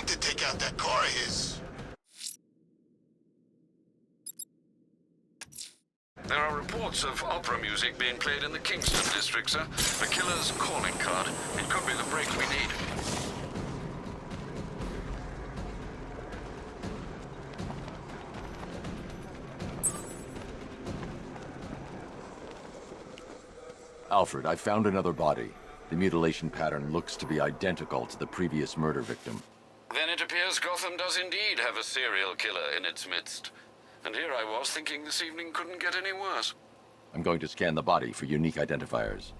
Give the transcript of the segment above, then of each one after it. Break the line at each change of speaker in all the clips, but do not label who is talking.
need to take out that car of his.
There are reports of opera music being played in the Kingston district, sir. The killer's calling card. It could be the break we need.
Alfred, I found another body. The mutilation pattern looks to be identical to the previous murder victim.
Then it appears Gotham does indeed have a serial killer in its midst. And here I was thinking this evening couldn't get any worse.
I'm going to scan the body for unique identifiers.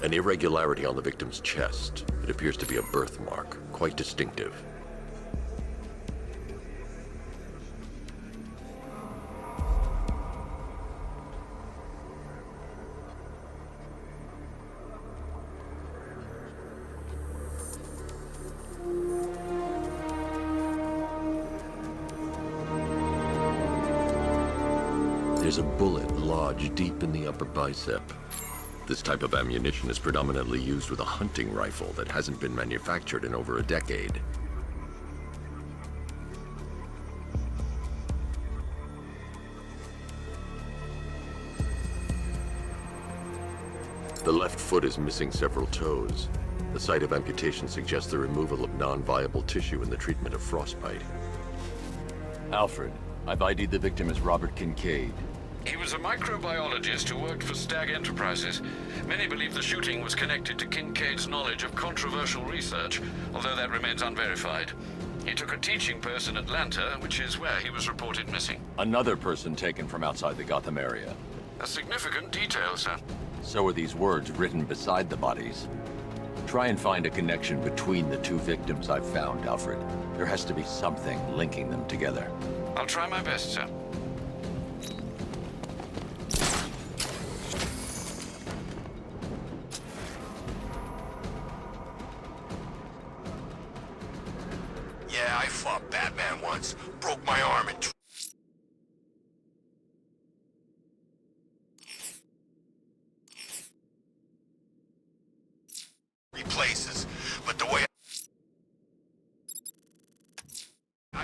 An irregularity on the victim's chest. It appears to be a birthmark, quite distinctive. There's a bullet lodged deep in the upper bicep. This type of ammunition is predominantly used with a hunting rifle that hasn't been manufactured in over a decade. The left foot is missing several toes. The site of amputation suggests the removal of non-viable tissue in the treatment of frostbite.
Alfred, I've ID'd the victim as Robert Kincaid.
He was a microbiologist who worked for Stag Enterprises. Many believe the shooting was connected to Kincaid's knowledge of controversial research, although that remains unverified. He took a teaching post in Atlanta, which is where he was reported missing.
Another person taken from outside the Gotham area.
A significant detail, sir.
So are these words written beside the bodies. Try and find a connection between the two victims I've found, Alfred. There has to be something linking them together.
I'll try my best, sir.
Yeah, I fought Batman once. Broke my arm in three places, but the way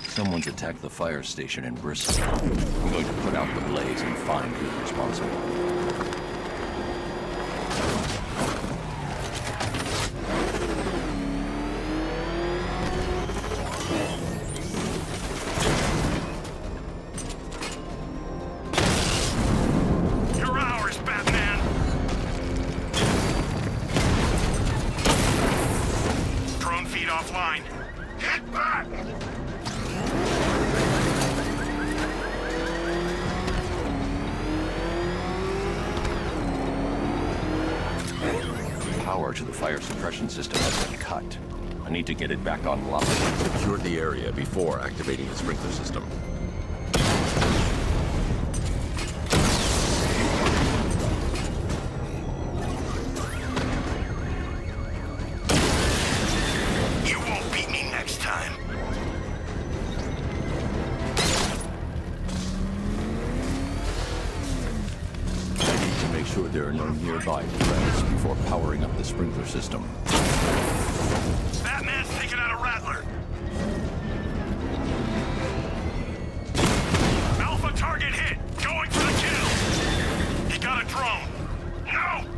Someone's attacked the fire station in Bristol. I'm going to put out the blaze and find who's responsible.
You're ours, Batman! Drone feed offline. Get back!
Power to the fire suppression system has been cut. I need to get it back online.
Secure the area before activating the sprinkler system.
You won't beat me next time.
I need to make sure there are no nearby threats before powering up the sprinkler system.
Batman's taking out a Rattler. Alpha target hit. Going for the kill. He got a drone. No!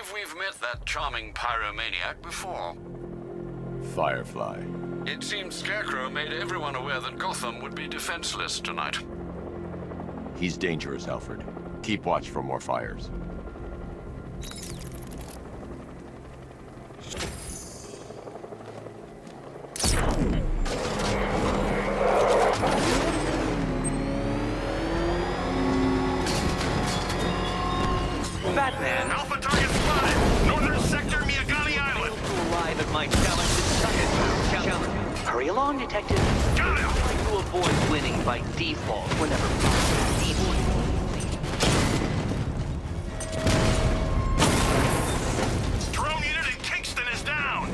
believe we've met that charming pyromaniac before.
Firefly.
It seems Scarecrow made everyone aware that Gotham would be defenseless tonight.
He's dangerous, Alfred. Keep watch for more fires.
Batman!
Alpha target spotted! Northern sector, Miyagali Island!
To arrive at my challenge. Hurry along, Detective.
Got him!
Try to avoid winning by default whenever possible.
Drone unit in Kingston is down!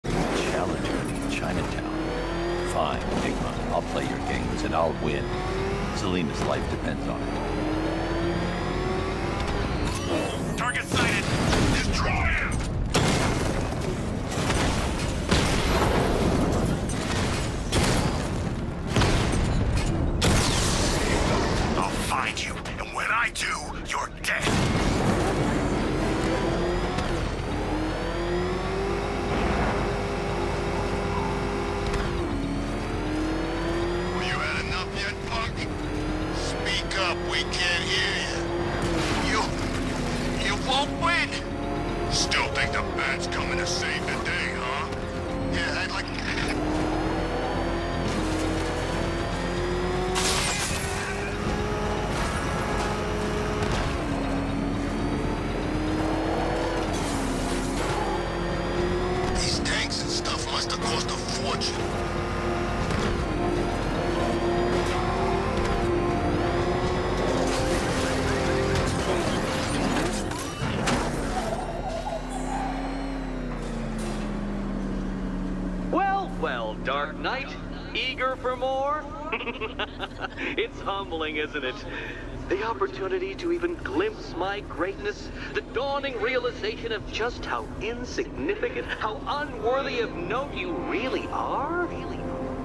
Challenger in Chinatown. Fine, Enigma. I'll play your games and I'll win. Selena's life depends on it.
Target sighted! Destroy him! I'll find you, and when I do, you're dead! You had enough yet, punk? Speak up, we can't hear you. You won't win! Still think the bat's coming to save the day, huh? Yeah, I'd like... These tanks and stuff must have cost a fortune.
Well, Dark Knight, eager for more? It's humbling, isn't it? The opportunity to even glimpse my greatness, the dawning realization of just how insignificant, how unworthy of note you really are?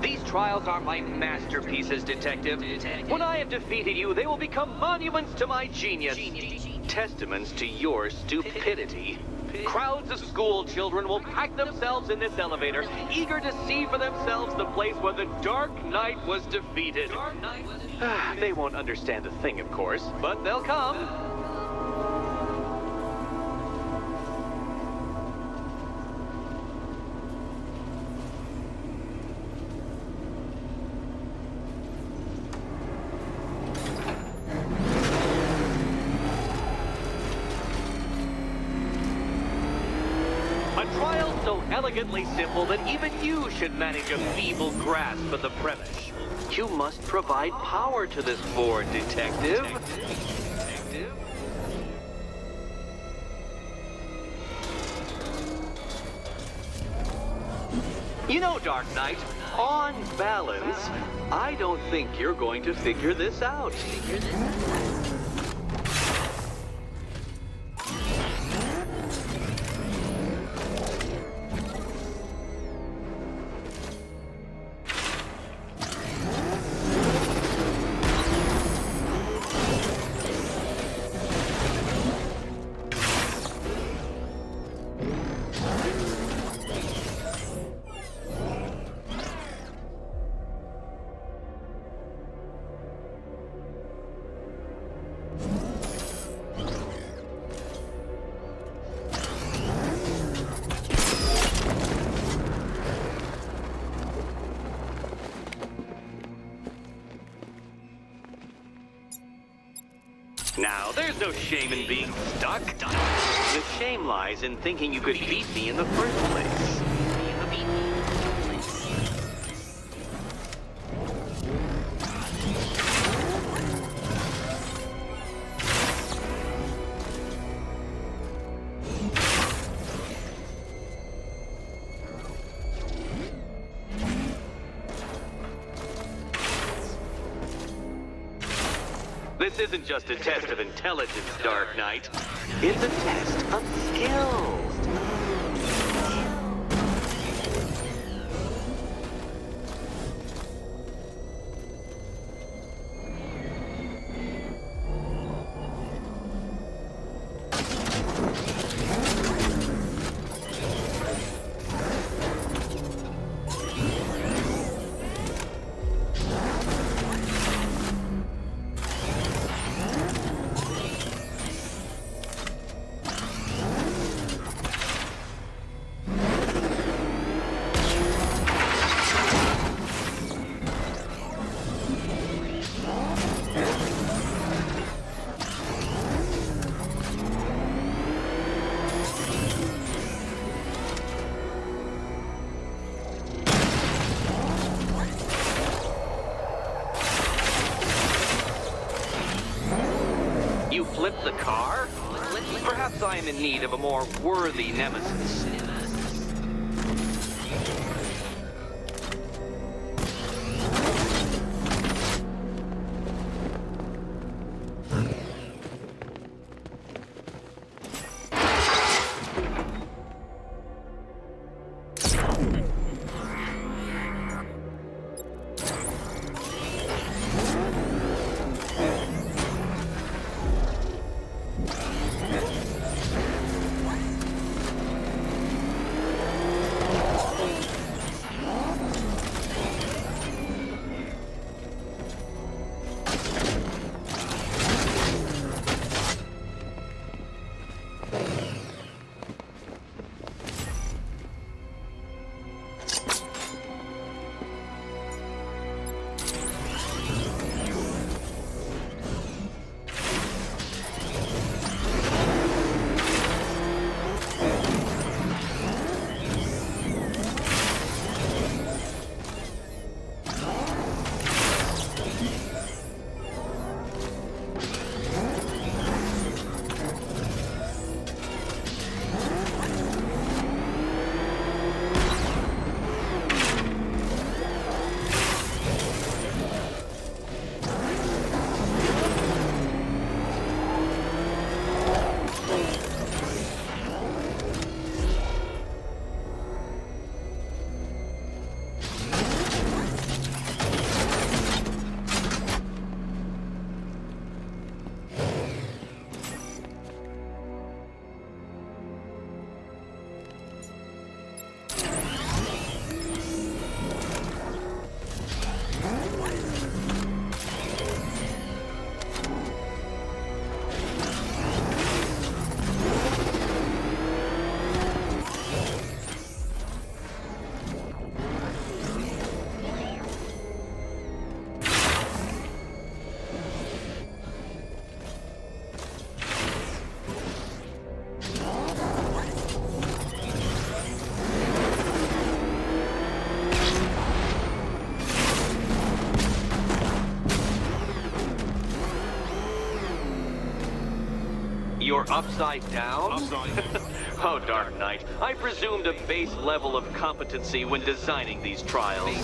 These trials are my masterpieces, Detective. When I have defeated you, they will become monuments to my genius, testaments to your stupidity. Crowds of school children will pack themselves in this elevator, eager to see for themselves the place where the Dark Knight was defeated. They won't understand a thing, of course, but they'll come. So elegantly simple that even you should manage a feeble grasp of the premise. You must provide power to this board, Detective. You know, Dark Knight, on balance, I don't think you're going to figure this out. Now, there's no shame in being stuck. The shame lies in thinking you could beat me in the first place. This isn't just a test of intelligence, Dark Knight. It's a test of skill. You flipped the car? Perhaps I am in need of a more worthy nemesis. You're upside down? Oh, Dark Knight. I presumed a base level of competency when designing these trials.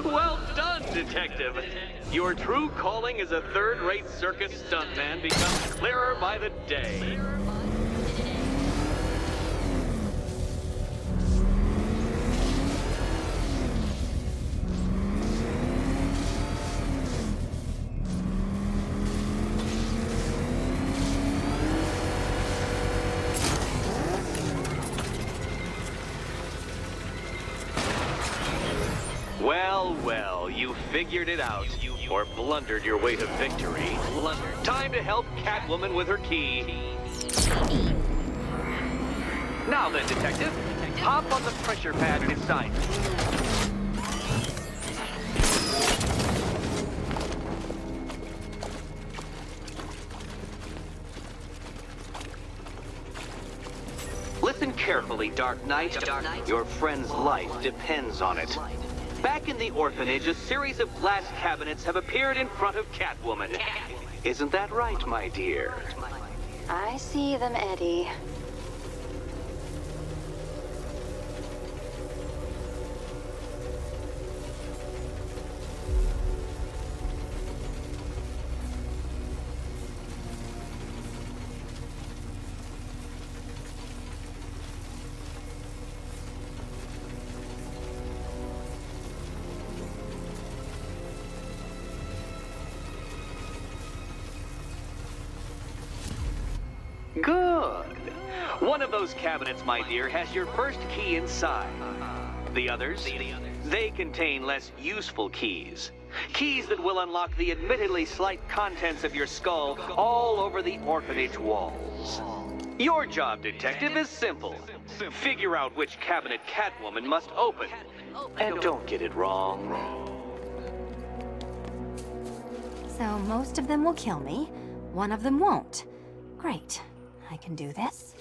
Well done, Detective. Your true calling as a third-rate circus stuntman becomes clearer by the day. Well, you figured it out, or blundered your way to victory. Time to help Catwoman with her key. Now then, Detective, hop on the pressure pad inside. Listen carefully, Dark Knight. Your friend's life depends on it. Back in the orphanage, a series of glass cabinets have appeared in front of Catwoman. Isn't that right, my dear?
I see them, Eddie.
Good. One of those cabinets, my dear, has your first key inside. The others, they contain less useful keys. Keys that will unlock the admittedly slight contents of your skull all over the orphanage walls. Your job, Detective, is simple. Figure out which cabinet Catwoman must open. And don't get it wrong.
So most of them will kill me. One of them won't. Great. I can do this.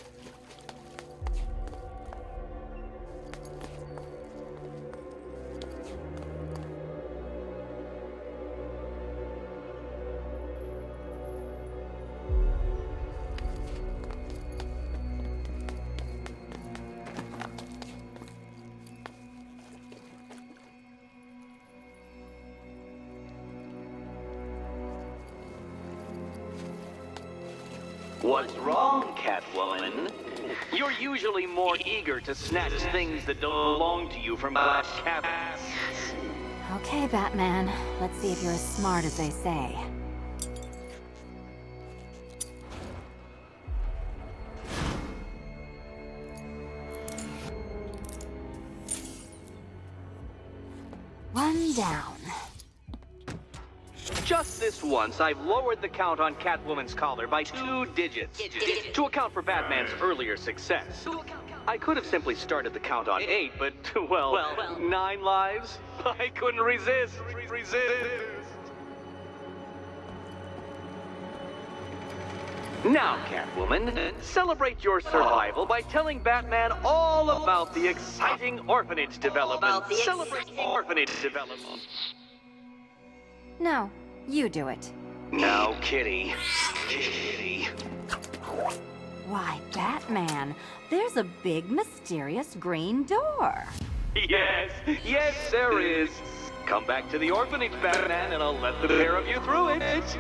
What's wrong, Catwoman? You're usually more eager to snatch things that don't belong to you from glass cabinets.
Okay, Batman. Let's see if you're as smart as they say. One down.
Just this once, I've lowered the count on Catwoman's collar by 2 digits to account for Batman's earlier success. I could have simply started the count on 8, but, well, 9 lives? I couldn't resist. Now, Catwoman, celebrate your survival by telling Batman all about the exciting orphanage development. Celebrate orphanage development.
No, you do it.
Now, Kitty.
Why, Batman, there's a big, mysterious green door.
Yes, there is. Come back to the orphanage, Batman, and I'll let the pair of you through it.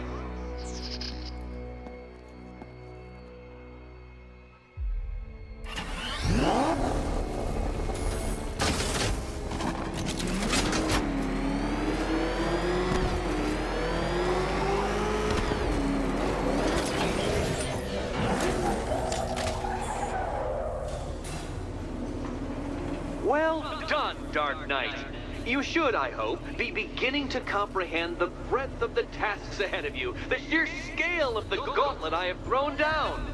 Well done, Dark Knight. You should, I hope, be beginning to comprehend the breadth of the tasks ahead of you, the sheer scale of the gauntlet I have thrown down.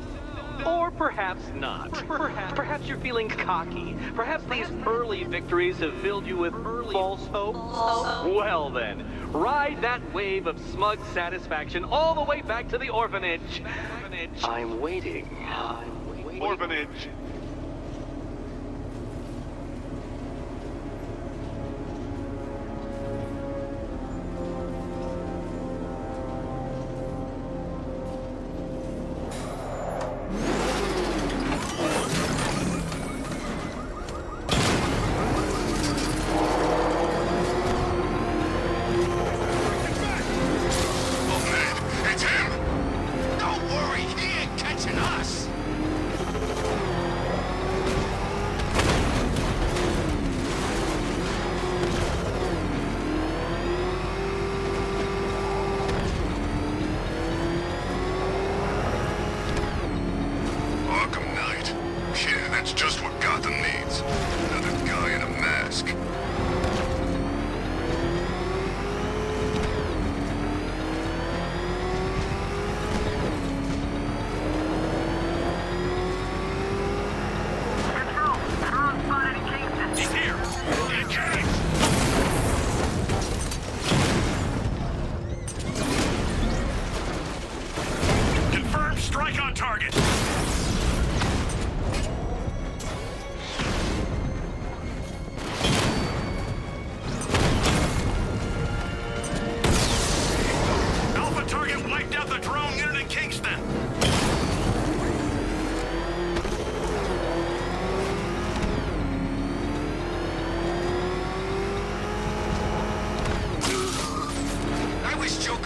Or perhaps not. Perhaps you're feeling cocky. Perhaps these early victories have filled you with false hope. Well then, ride that wave of smug satisfaction all the way back to the orphanage. I'm waiting. Orphanage.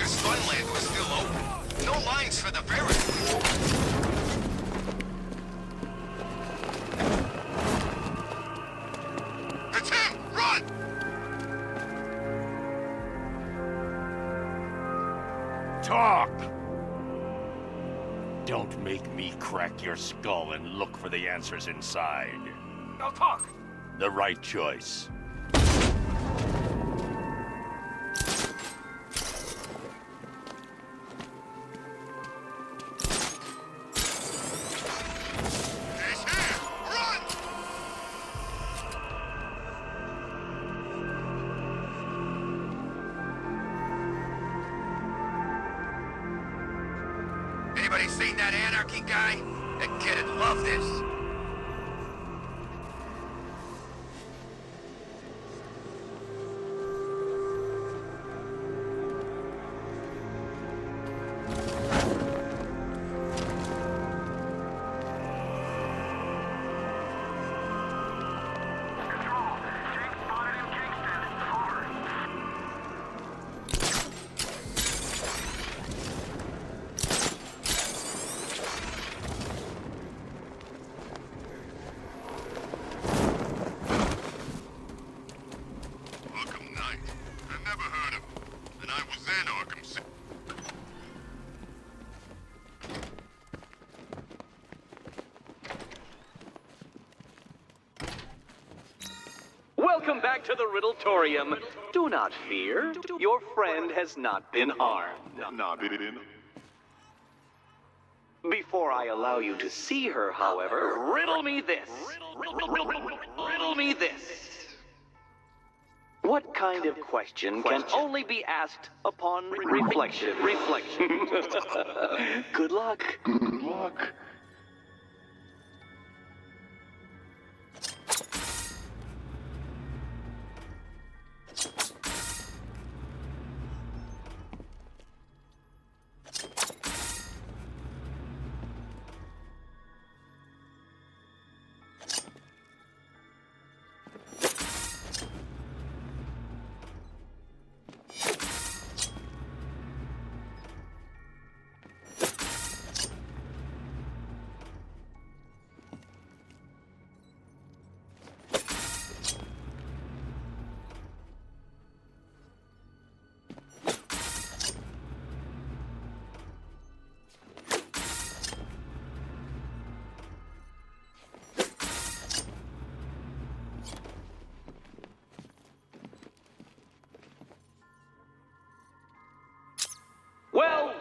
Arthur's Funland was still open. No lines for the ferry. It's him! Run!
Talk! Don't make me crack your skull and look for the answers inside.
Now talk!
The right choice.
He's here! Run! Anybody seen that anarchy guy? That kid'd love this. Arkham Knight. I never heard of him. And I was in Arkham City.
Welcome back to the Riddletorium. Do not fear. Your friend has not been harmed. Before I allow you to see her, however, riddle me this. Riddle me this. What kind of question can only be asked upon reflection? Good luck. Good luck.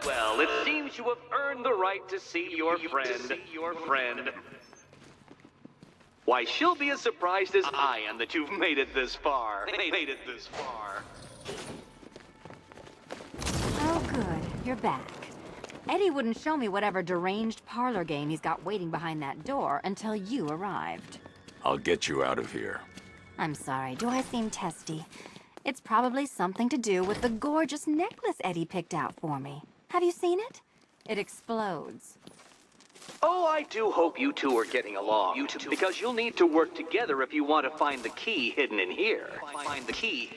Well, it seems you have earned the right to see your friend. Why, she'll be as surprised as I am that you've made it this far.
Oh, good. You're back. Eddie wouldn't show me whatever deranged parlor game he's got waiting behind that door until you arrived.
I'll get you out of here.
I'm sorry. Do I seem testy? It's probably something to do with the gorgeous necklace Eddie picked out for me. Have you seen it? It explodes.
Oh, I do hope you two are getting along. Because you'll need to work together if you want to find the key hidden in here. Find the key.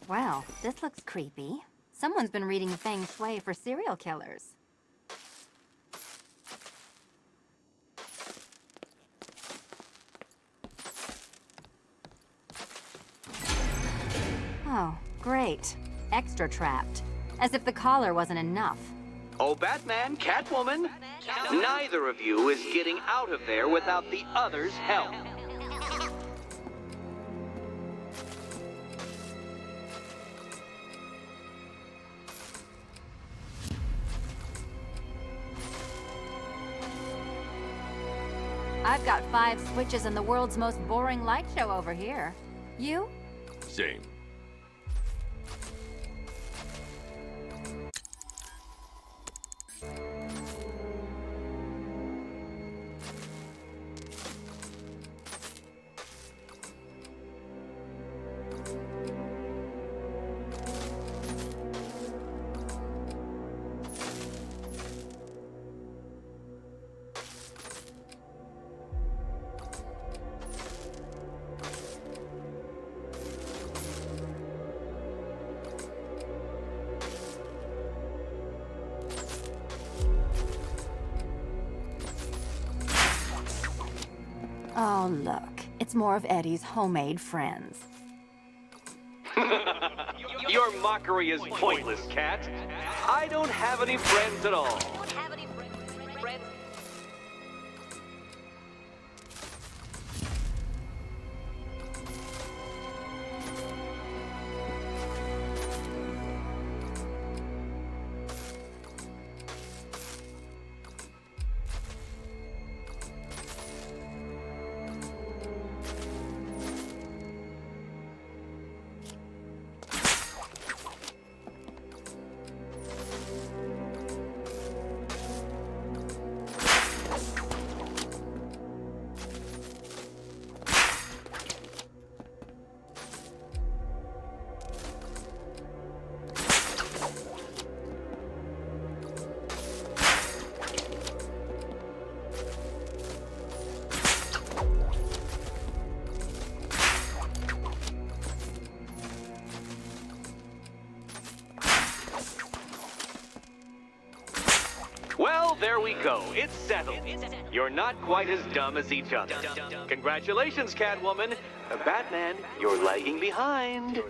Well, this looks creepy. Someone's been reading feng shui for serial killers. Oh, great. Extra trapped. As if the collar wasn't enough.
Oh, Batman, Catwoman, neither of you is getting out of there without the other's help.
I've got 5 switches and the world's most boring light show over here. You?
Same.
Oh, look. It's more of Eddie's homemade friends.
Your mockery is pointless, Cat. I don't have any friends at all. Well, there we go. It's settled. You're not quite as dumb as each other. Congratulations, Catwoman. Batman, you're lagging behind.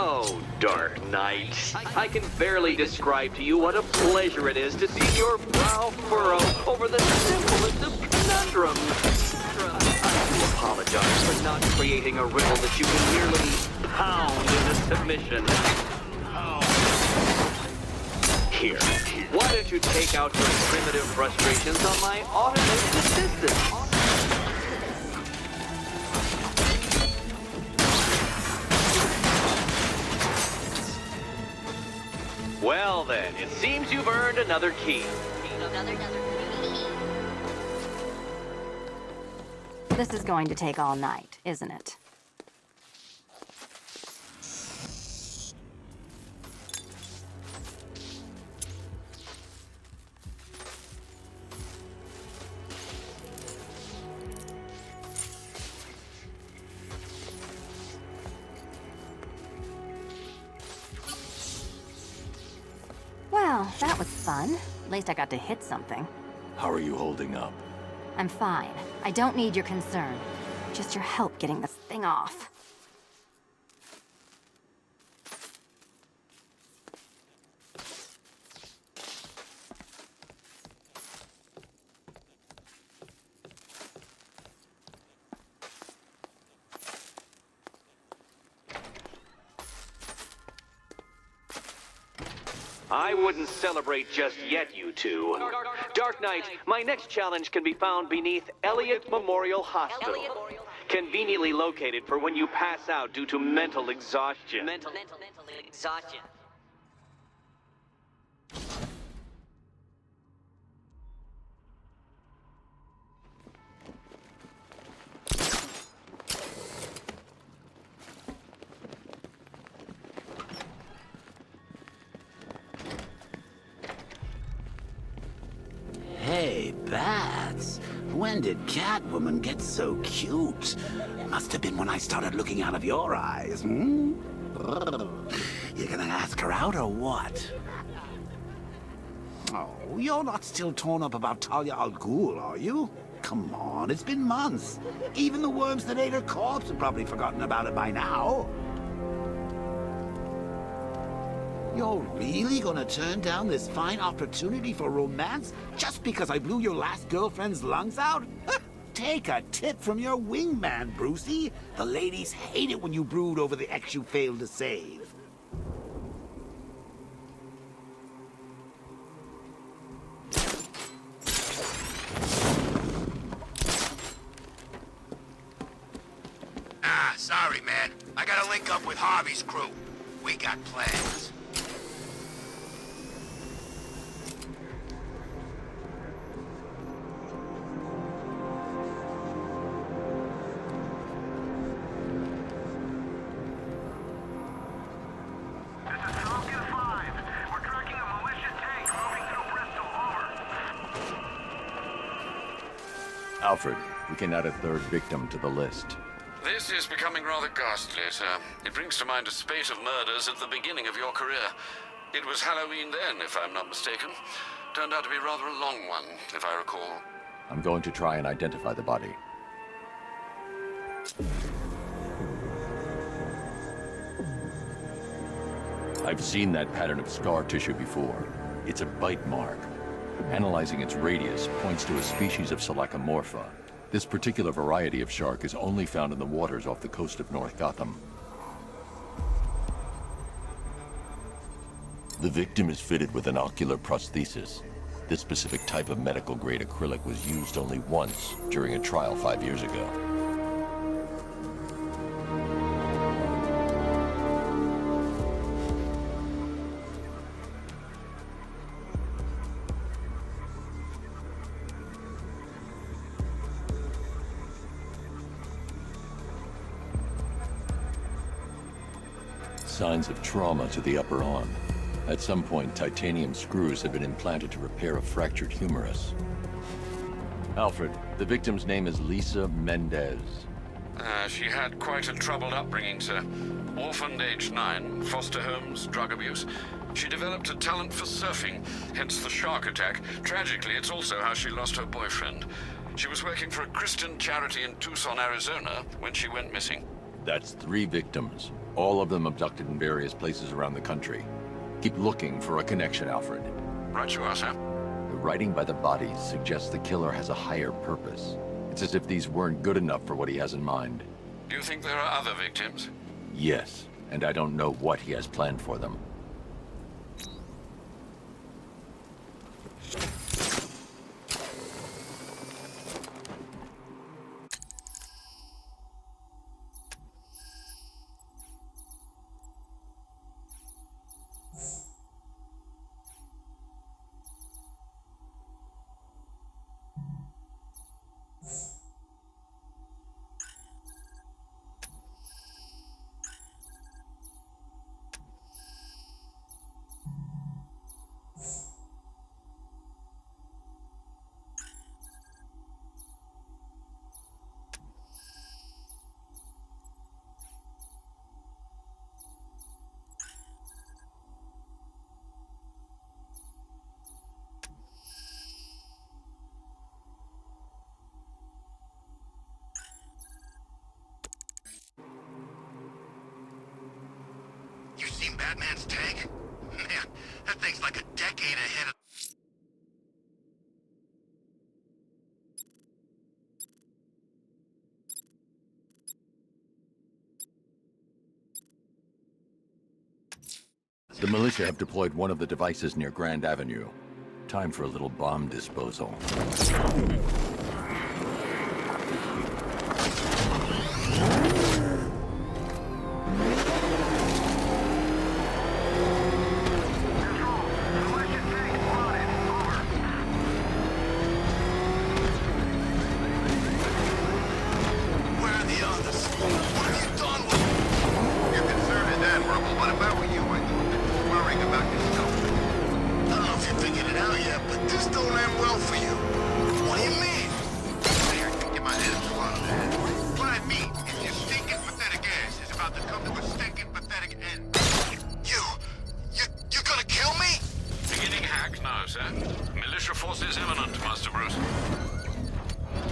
Oh, Dark Knight. I can barely describe to you what a pleasure it is to see your brow furrow over the simplest of conundrums. I do apologize for not creating a riddle that you can merely pound into submission. Here, why don't you take out your primitive frustrations on my automated assistant? Well then, it seems you've earned another key.
This is going to take all night, isn't it? Well, that was fun. At least I got to hit something.
How are you holding up?
I'm fine. I don't need your concern. Just your help getting this thing off.
I wouldn't celebrate just yet, you two. Dark Knight, my next challenge can be found beneath Elliott Memorial Hospital. Conveniently located for when you pass out due to mental exhaustion.
Mental exhaustion.
Hey, Bats. When did Catwoman get so cute? Must have been when I started looking out of your eyes, hmm? You gonna ask her out or what? Oh, you're not still torn up about Talia al Ghul, are you? Come on, it's been months. Even the worms that ate her corpse have probably forgotten about it by now. You're really gonna turn down this fine opportunity for romance just because I blew your last girlfriend's lungs out? Take a tip from your wingman, Brucey. The ladies hate it when you brood over the ex you failed to save.
hurry, man. I gotta link up with Harvey's crew. We got plans.
Alfred, we can add a third victim to the list.
This is becoming rather ghastly, sir. It brings to mind a spate of murders at the beginning of your career. It was Halloween then, if I'm not mistaken. Turned out to be rather a long one, if I recall.
I'm going to try and identify the body. I've seen that pattern of scar tissue before. It's a bite mark. Analyzing its radius points to a species of Selachomorpha. This particular variety of shark is only found in the waters off the coast of North Gotham. The victim is fitted with an ocular prosthesis. This specific type of medical-grade acrylic was used only once during a trial 5 years ago. Signs of trauma to the upper arm. At some point, titanium screws have been implanted to repair a fractured humerus. Alfred, the victim's name is Lisa Mendez.
She had quite a troubled upbringing, sir. Orphaned age 9, foster homes, drug abuse. She developed a talent for surfing, hence the shark attack. Tragically, it's also how she lost her boyfriend. She was working for a Christian charity in Tucson, Arizona, when she went missing.
That's 3 victims, all of them abducted in various places around the country. Keep looking for a connection, Alfred.
Right you are, sir.
The writing by the bodies suggests the killer has a higher purpose. It's as if these weren't good enough for what he has in mind.
Do you think there are other victims?
Yes, and I don't know what he has planned for them.
You seen Batman's tank? Man, that thing's like a decade ahead of...
The militia have deployed one of the devices near Grand Avenue. Time for a little bomb disposal.
Where are the others? What have you done with them? Your concern is admirable, but if I were you, I'd be worrying about yourself. I don't know if you figured it out yet, but this don't end well for you. What do you mean? Here, get my head out of that. What I mean is your stinking pathetic ass is about to come to a stinking pathetic end. You gonna kill me?
Beginning hack now, sir. Militia forces imminent, Master Bruce.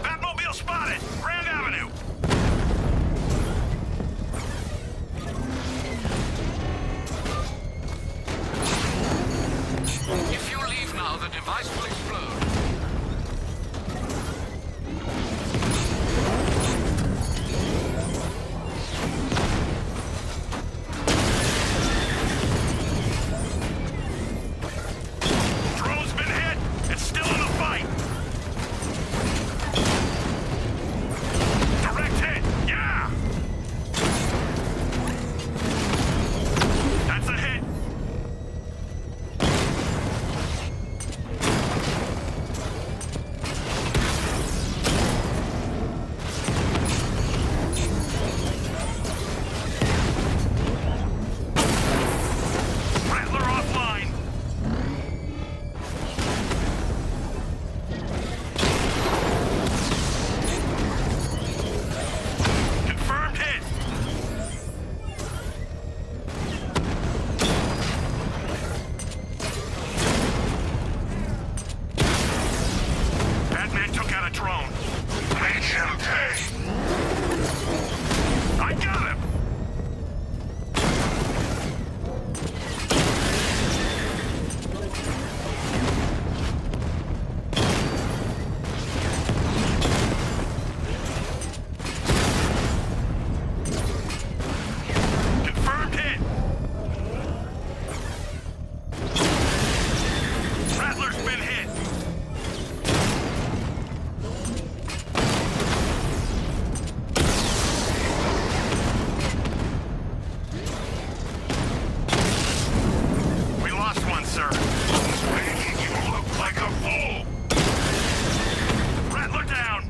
Batmobile spotted! Grand Avenue!
If you leave now, the device will explode.
Drone's been hit! It's still in a fight! Direct hit! Yeah!
sir. He's making you look like a fool. Rattler down.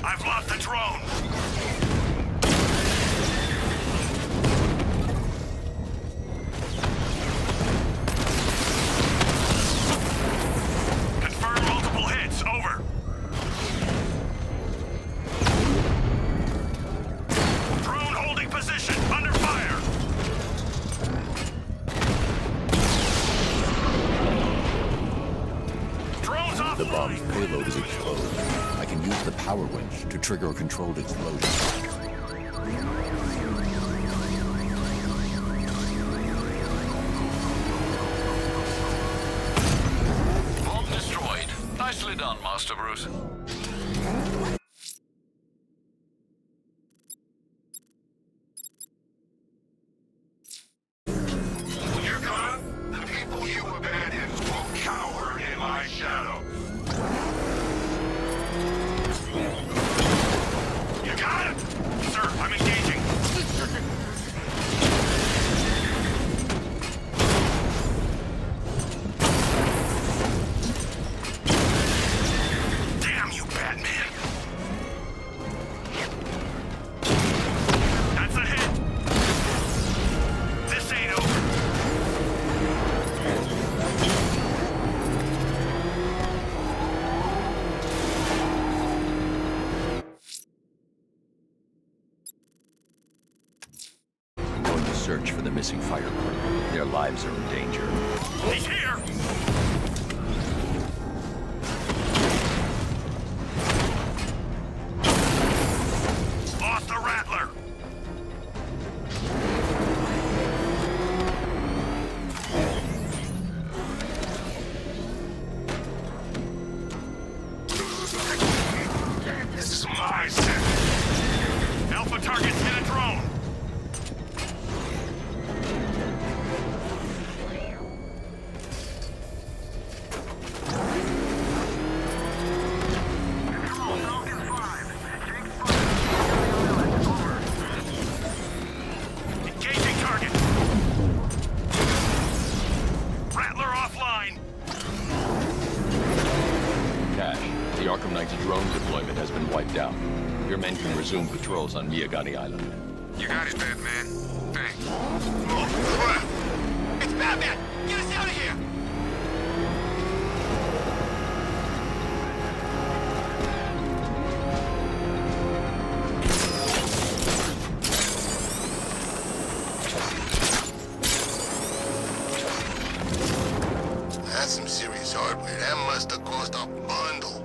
I've lost the drone. Confirm multiple hits. Over. Drone holding position. Under fire. Drone's off.
The bomb's payload is exposed. I can use the power winch to trigger a controlled explosion.
Bomb destroyed. Nicely done, Master Bruce.
When you're gone, the people you abandoned will cower in my shadow. You got it? Sir, I'm engaging. Damn you, Batman. That's a hit. This ain't over.
I'm going to search for the missing fire crew. Their lives are in danger.
He's here! Lost the Rattler! This is my set. Alpha targets hit a drone. Engaging target. Rattler offline.
Cash, the Arkham Knight's drone deployment has been wiped out. Your men can resume patrols on Miyagani Island.
You got it, Batman. Thanks. Oh, crap! It's Batman! Get us out of here! That's some serious hardware. That must have cost a bundle.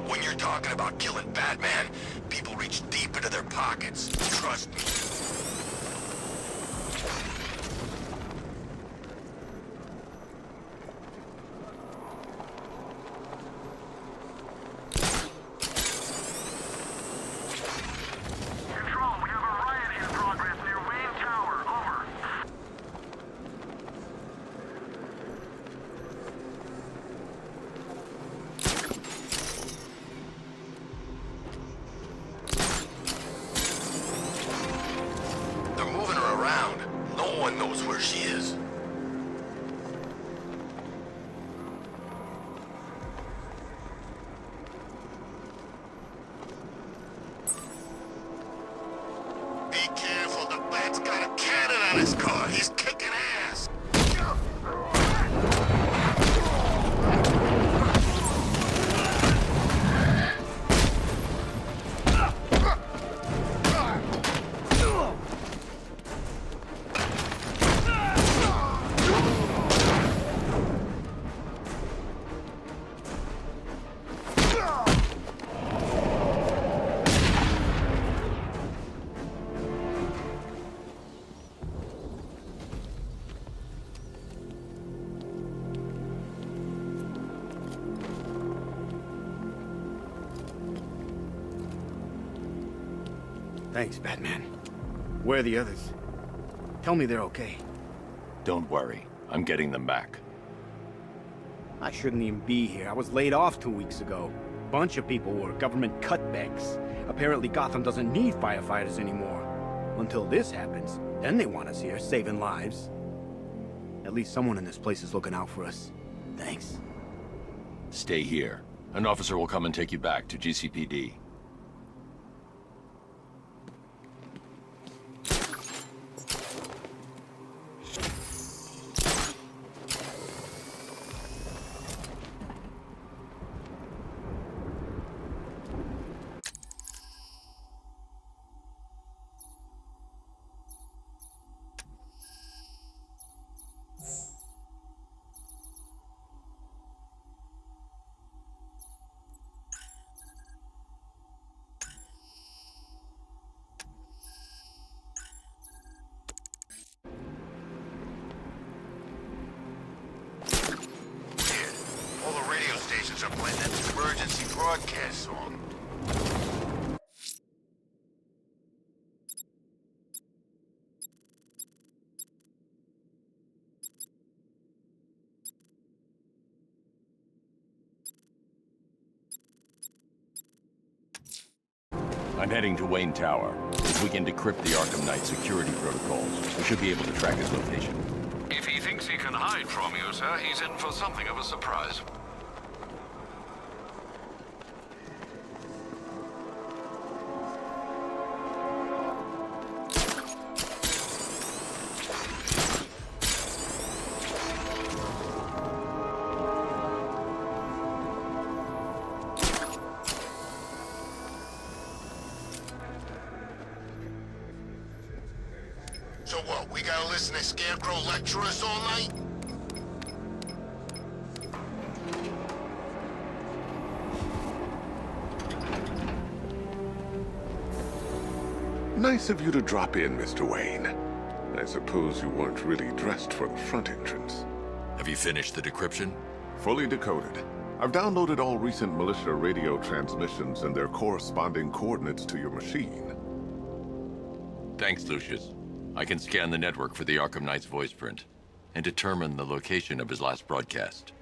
When you're talking about killing Batman, people reach deep into their pockets. Trust me. Control, we have a riot in progress near Wayne Tower. Over. They're moving her around. No one knows where she is. Be careful, the Bat's got a cannon on his car. He's kicking ass.
Thanks, Batman. Where are the others? Tell me they're okay.
Don't worry, I'm getting them back.
I shouldn't even be here. I was laid off 2 weeks ago. Bunch of people were government cutbacks. Apparently Gotham doesn't need firefighters anymore. Until this happens, then they want us here, saving lives. At least someone in this place is looking out for us. Thanks.
Stay here. An officer will come and take you back to GCPD.
All the radio stations are playing that emergency broadcast song.
I'm heading to Wayne Tower. If we can decrypt the Arkham Knight security protocols, we should be able to track his location.
If he thinks he can hide from you, sir, he's in for something of a surprise.
So what, we gotta listen to Scarecrow lecture us all night?
Nice of you to drop in, Mr. Wayne. I suppose you weren't really dressed for the front entrance.
Have you finished the decryption?
Fully decoded. I've downloaded all recent militia radio transmissions and their corresponding coordinates to your machine.
Thanks, Lucius. I can scan the network for the Arkham Knight's voice print and determine the location of his last broadcast.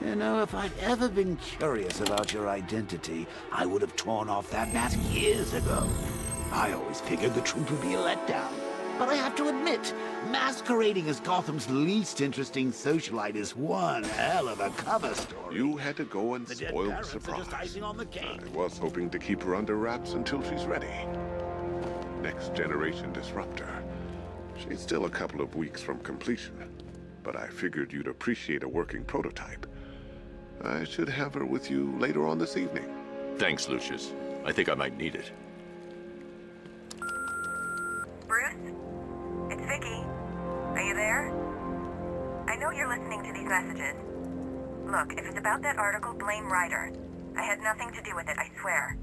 You know, if I'd ever been curious about your identity, I would have torn off that mask years ago. I always figured the truth would be a letdown. But I have to admit, masquerading as Gotham's least interesting socialite is one hell of a cover story.
You had to go and
The dead
spoil the
parents are
surprise.
just icing on the cake.
I was hoping to keep her under wraps until she's ready. Next generation disruptor. She's still a couple of weeks from completion, but I figured you'd appreciate a working prototype. I should have her with you later on this evening.
Thanks, Lucius. I think I might need it.
Bruce? It's Vicky. Are you there? I know you're listening to these messages. Look, if it's about that article, blame Ryder. I had nothing to do with it, I swear.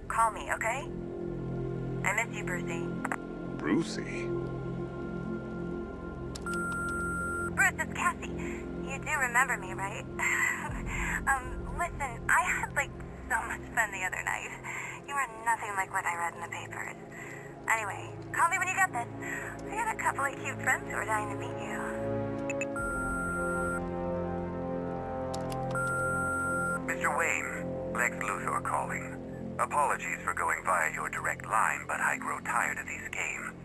Call me, okay? I miss you, Brucey.
Brucey?
Bruce, it's Cassie. You do remember me, right? Listen, I had, so much fun the other night. You were nothing like what I read in the papers. Anyway, call me when you get this. I got a couple of cute friends who are dying to meet you.
Mr. Wayne, Lex Luthor calling. Apologies for going via your direct line, but I grow tired of these games.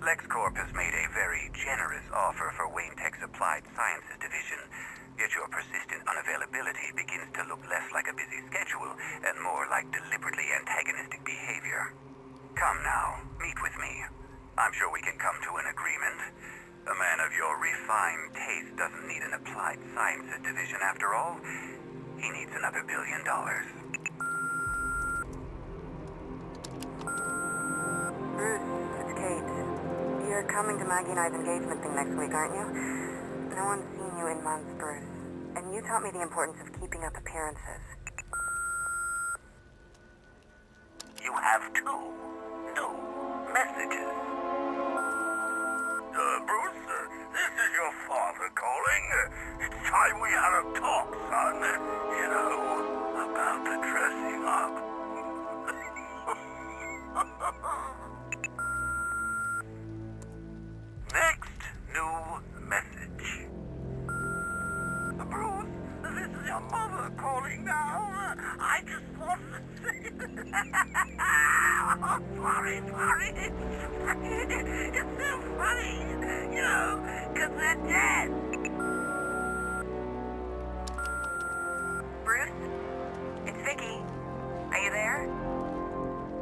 LexCorp has made a very generous offer for Wayne Tech's Applied Sciences Division, yet your persistent unavailability begins to look less like a busy schedule and more like deliberately antagonistic behavior. Come now, meet with me. I'm sure we can come to an agreement. A man of your refined taste doesn't need an Applied Sciences Division after all. He needs another $1 billion.
Bruce, it's Kate. You're coming to Maggie and I's engagement thing next week, aren't you? No one's seen you in months, Bruce. And you taught me the importance of keeping up appearances.
You have two messages. Bruce, this is your father calling. It's time we had a talk, son. You know, about the dress calling now. I just want to say... Oh, sorry. It's so funny, you know, because they're dead.
Bruce? It's Vicky. Are you there?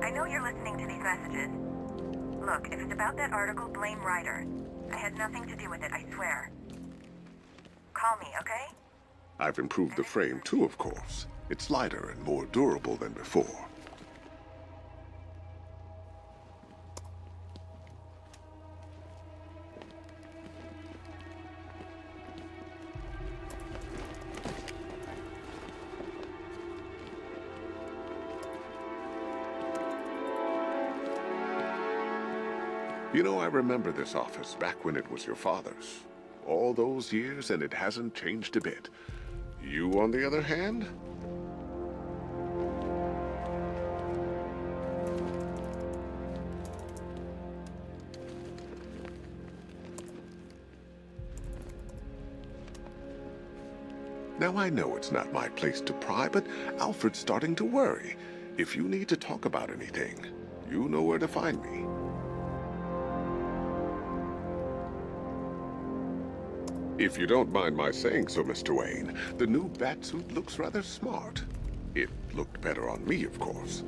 I know you're listening to these messages. Look, if it's about that article, blame Ryder. I had nothing to do with it, I swear. Call me, okay?
I've improved the frame too, of course. It's lighter and more durable than before. You know, I remember this office back when it was your father's. All those years and it hasn't changed a bit. You, on the other hand? Now, I know it's not my place to pry, but Alfred's starting to worry. If you need to talk about anything, you know where to find me. If you don't mind my saying so, Mr. Wayne, the new batsuit looks rather smart. It looked better on me, of course.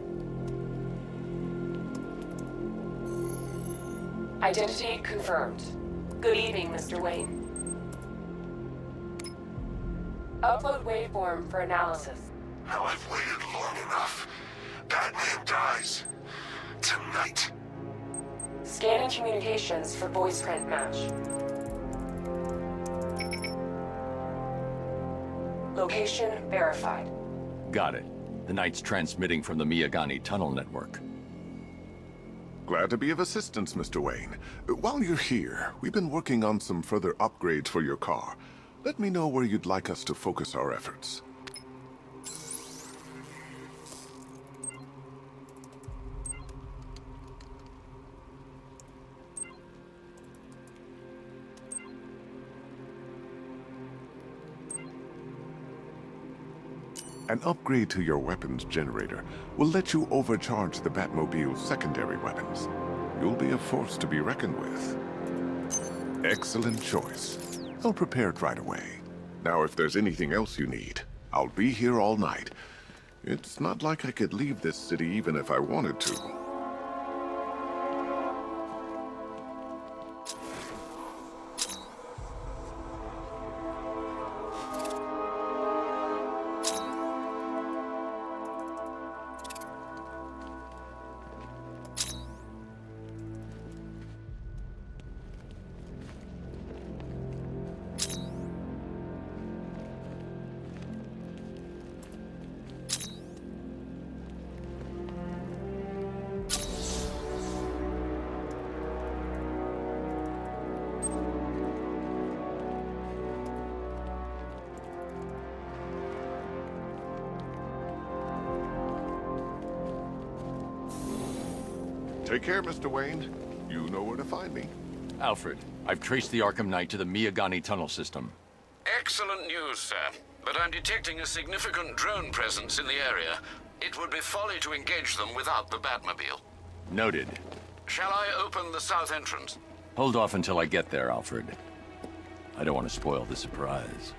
Identity confirmed. Good evening, Mr. Wayne. Upload waveform for analysis.
Now I've waited long enough. Batman dies. Tonight.
Scanning communications for voice print match. Location verified.
Got it. The Knight's transmitting from the Miyagani tunnel network.
Glad to be of assistance, Mr. Wayne. While you're here, we've been working on some further upgrades for your car. Let me know where you'd like us to focus our efforts. An upgrade to your weapons generator will let you overcharge the Batmobile's secondary weapons. You'll be a force to be reckoned with. Excellent choice. I'll prepare it right away. Now, if there's anything else you need, I'll be here all night. It's not like I could leave this city even if I wanted to. Take care, Mr. Wayne. You know where to find me.
Alfred, I've traced the Arkham Knight to the Miyagani tunnel system.
Excellent news, sir. But I'm detecting a significant drone presence in the area. It would be folly to engage them without the Batmobile.
Noted.
Shall I open the south entrance?
Hold off until I get there, Alfred. I don't want to spoil the surprise.